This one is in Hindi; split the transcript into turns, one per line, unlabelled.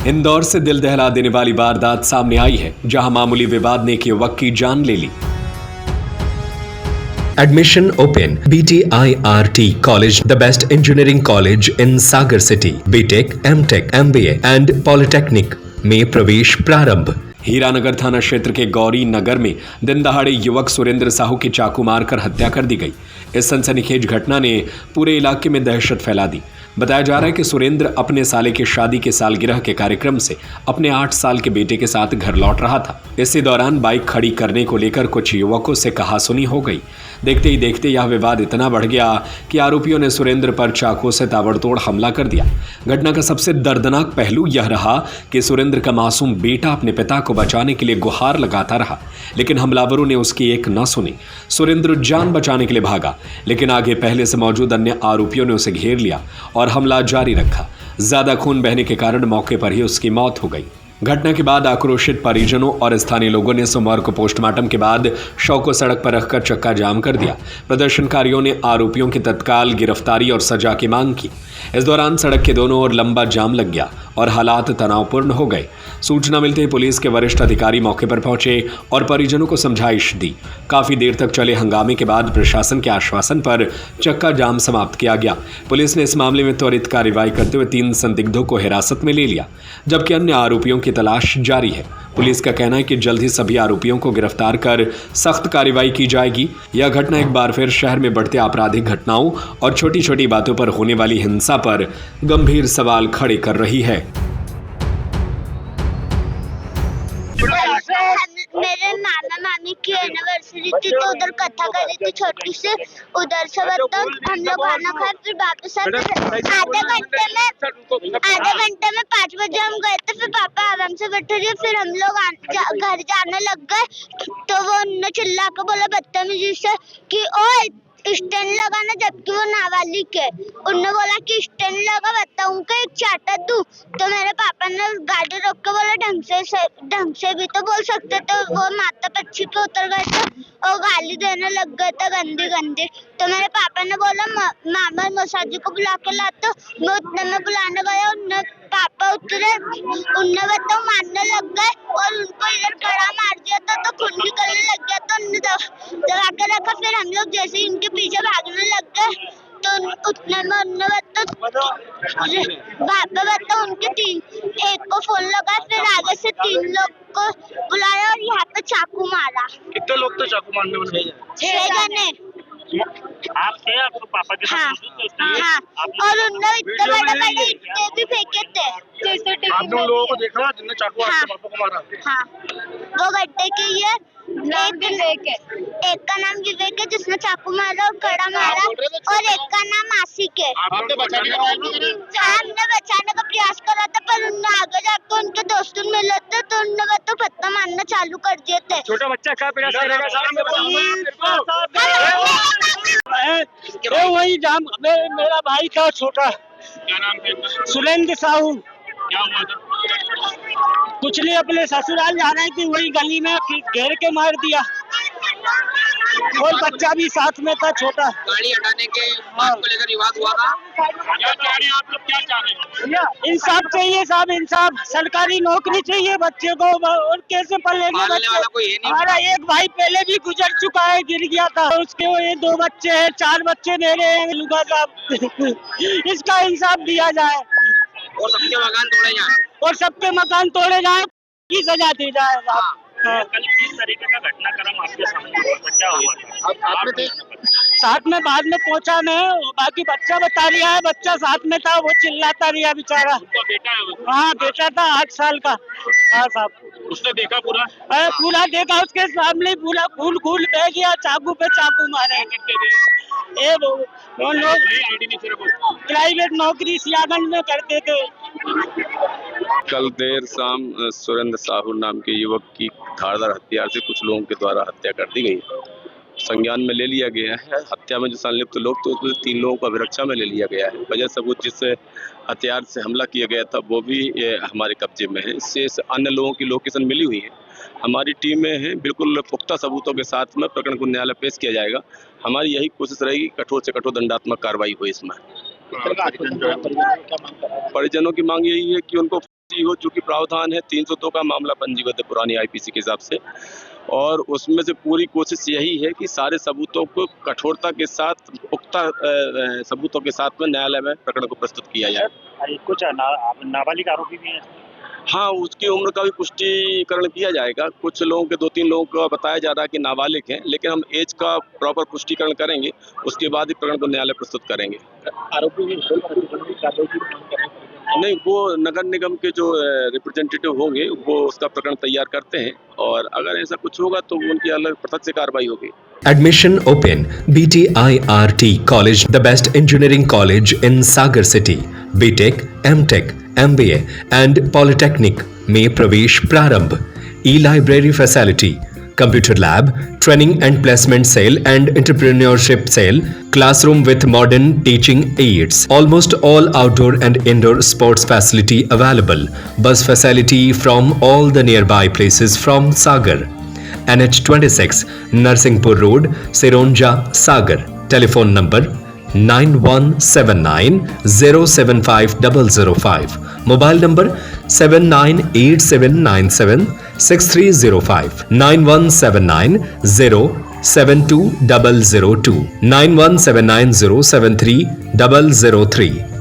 इंदौर से दिल दहला देने वाली वारदात सामने आई है, जहां मामूली विवाद ने एक युवक की जान ले ली। Admission open. BTIRT College, the best engineering college in Sagar City. BTech, MTech, MBA and Polytechnic में प्रवेश प्रारंभ। हीरानगर थाना क्षेत्र के गौरी नगर में दिन दहाड़े युवक सुरेंद्र साहू की चाकू मारकर हत्या कर दी गई। इस सनसनीखेज घटना ने पूरे इलाके में दहशत फैला दी। बताया जा रहा है कि सुरेंद्र अपने साले की शादी के सालगिरह के कार्यक्रम से अपने 8 साल के बेटे के साथ घर लौट रहा था। इसी दौरान बाइक खड़ी करने को लेकर कुछ युवकों से कहासुनी हो गई। देखते ही देखते यह विवाद इतना बढ़ गया कि आरोपियों ने सुरेंद्र पर चाकू से ताबड़तोड़ हमला कर दिया। घटना का सबसे दर्दनाक पहलू यह रहा कि सुरेंद्र का मासूम बेटा अपने पिता को बचाने के लिए गुहार लगाता रहा, लेकिन हमलावरों ने उसकी एक न सुनी। सुरेंद्र जान बचाने के लिए भागा, लेकिन आगे पहले से मौजूद अन्य आरोपियों ने उसे घेर लिया और हमला जारी रखा। ज्यादा खून बहने के कारण मौके पर ही उसकी मौत हो गई। घटना के बाद आक्रोशित परिजनों और स्थानीय लोगों ने सोमवार को पोस्टमार्टम के बाद शव को सड़क पर रखकर चक्का जाम कर दिया। प्रदर्शनकारियों ने आरोपियों की तत्काल गिरफ्तारी और सजा की मांग की। इस दौरान सड़क के दोनों ओर लंबा जाम लग गया और हालात तनावपूर्ण हो गए। सूचना मिलते ही पुलिस के वरिष्ठ अधिकारी मौके पर पहुंचे और परिजनों को समझाइश दी। काफी देर तक चले हंगामे के बाद प्रशासन के आश्वासन पर चक्का जाम समाप्त किया गया। पुलिस ने इस मामले में त्वरित कार्रवाई करते हुए 3 संदिग्धों को हिरासत में ले लिया, जबकि अन्य आरोपियों की तलाश जारी है। पुलिस का कहना है कि जल्द ही सभी आरोपियों को गिरफ्तार कर सख्त कार्रवाई की जाएगी। यह घटना एक बार फिर शहर में बढ़ते आपराधिक घटनाओं और छोटी छोटी बातों पर होने वाली हिंसा पर गंभीर सवाल खड़े कर रही है।
मेरे मामा मामी की एनिवर्सरी थी तो उधर कथा करी थी छोटी सी। उधर से मतलब हम लोग खाना खाए, फिर वापस आधे घंटे में 5 बजे हम गए थे। फिर पापा आराम से बैठे रहे, फिर हम लोग घर जाने लग गए तो वो उन्होंने चिल्ला के बोला बदतमीजी से कि ओ स्टैंड लगाना, जबकि वो नाबालिग है। उन्होंने बोला कि स्टैंड लगा, बताऊं का एक चाटा दूं। तो मेरे पापा ने गाड़ी रोक के बोला ढंग से भी तो बोल सकते। तो वो माता पक्षी पे उतर गए थे और गाली देने लग गए थे गंदी गंदी। तो मेरे पापा ने बोला मामा मौसाजी को बुला के ला। तो मैं उतने में बुलाने गया, उनने पापा उतरे, उनने बताओ मारने लग गए और उनको इधर खड़ा मार दिया था तो खून निकलने लग गया। तो उन्होंने दबा के रखा। फिर हम लोग जैसे ही उनके पीछे भागने लग गए तो उतने में उन्होंने बताओ उनके एक को फोन लगा, फिर आगे से 3 लोग को बुलाया और यहाँ पे चाकू मारा।
कितने लोग तो चाकू मारने वाले?
6 जने।
आप थे, आपको पापा के
हाँ,
साथ?
हाँ। और उन्होंने इतने बड़े ईंटें भी फेंके थे।
आपने उन लोगों को देखा जिनने चाकू
हाँ,
आपके पापा को मारा?
हाँ, वो गड्ढे की है। एक का नाम विवेक है जिसने चाकू मारा और कड़ा मारा, और एक का नाम आशिक है।
आपने बचाने का प्रयास किया?
हाँ, हमने बचाने का प्रयास करा था, पर उन्होंने आगे जाकर उनके दोस्तों मिले थे तो उन्होंने तो पत्ता मारना चालू कर दिए थे।
छोटा बच्चा क्या प्रयास करेगा? वही जाम मेरा भाई था छोटा। क्या नाम था? सुरेंद्र साहू। क्या हुआ था? कुछ नहीं, अपने ससुराल जा रही थी, वही गली में घेर के मार दिया। और बच्चा भी साथ में था छोटा।
गाड़ी हटाने के बात को लेकर विवाद हुआ था।
क्या चाह रहे हैं आप लोग? क्या चाह रहे हैं? इंसाफ चाहिए साहब, इंसाफ। सरकारी नौकरी चाहिए बच्चे को, और कैसे पलेंगे बच्चे? हमारा एक भाई पहले भी गुजर चुका है, गिर गया था। उसके ये 2 बच्चे हैं, 4 बच्चे मेरे हैं। लुगा साहब, इसका इंसाफ दिया जाए
और सबके मकान तोड़े जाए,
और सबके मकान तोड़े जाए, की सजा दी जाए। कल किस तरीके का घटनाक्रम आपके सामने हुआ था? क्या हुआ? साथ में बाद में पहुंचा मैं, बाकी बच्चा बता रहा है, बच्चा साथ में था, वो चिल्लाता रहा बेचारा। बेटा है? हाँ, बेटा था 8 साल का। हाँ साहब। उसने देखा पूरा? पूरा देखा, उसके सामने पूरा खून बह गया, चाकू पे चाकू मारे। वो लोग प्राइवेट नौकरी सियागंज में करते थे।
कल देर शाम सुरेंद्र साहू नाम के युवक की धारदार हथियार से कुछ लोगों के द्वारा हत्या कर दी गई। संज्ञान में ले लिया गया है। हत्या में जो संलिप्त लोग थे उसमें 3 लोगों को अभिरक्षा में ले लिया गया है। वजह सबूत जिस हथियार से हमला किया गया था वो भी हमारे कब्जे में है। इससे अन्य लोगों की लोकेशन मिली हुई है, हमारी टीम में है। बिल्कुल पुख्ता सबूतों के साथ में प्रकरण को न्यायालय पेश किया जाएगा। हमारी यही कोशिश रहेगी कठोर से कठोर दंडात्मक कार्रवाई हो इसमें। परिजनों की मांग यही है कि उनको हो, जो कि प्रावधान है 302 का मामला पंजीबद्ध है पुरानी आईपीसी के हिसाब से, और उसमें से पूरी कोशिश यही है कि सारे सबूतों को कठोरता के साथ, पुख्ता सबूतों के साथ में न्यायालय में प्रकरण को प्रस्तुत किया जाए।
कुछ नाबालिग आरोपी भी हैं।
हाँ, उसकी उम्र का भी पुष्टिकरण किया जाएगा। कुछ लोगों के 2-3 लोगों का बताया जा रहा है कि नाबालिग हैं, लेकिन हम एज का प्रॉपर पुष्टिकरण करेंगे, उसके बाद ही प्रकरण को न्यायालय प्रस्तुत करेंगे।
आरोपी
नहीं, वो नगर निगम के जो रिप्रेजेंटेटिव होंगे वो उसका प्रकरण तैयार करते हैं, और अगर ऐसा कुछ होगा तो उनकी अलग प्रत्यक्ष कार्रवाई होगी।
Admission open. BTIRT College, the best engineering college in Sagar City. BTech, MTech, MBA and Polytechnic में प्रवेश प्रारंभ. E-library facility, computer lab, training and placement cell and entrepreneurship cell, classroom with modern teaching aids. Almost all outdoor and indoor sports facility available. Bus facility from all the nearby places from Sagar. NH26 Narsinghpur Road, Sironja, Sagar. Telephone number 9179075005. Mobile number 7987976305. 9179072002. 9179073003.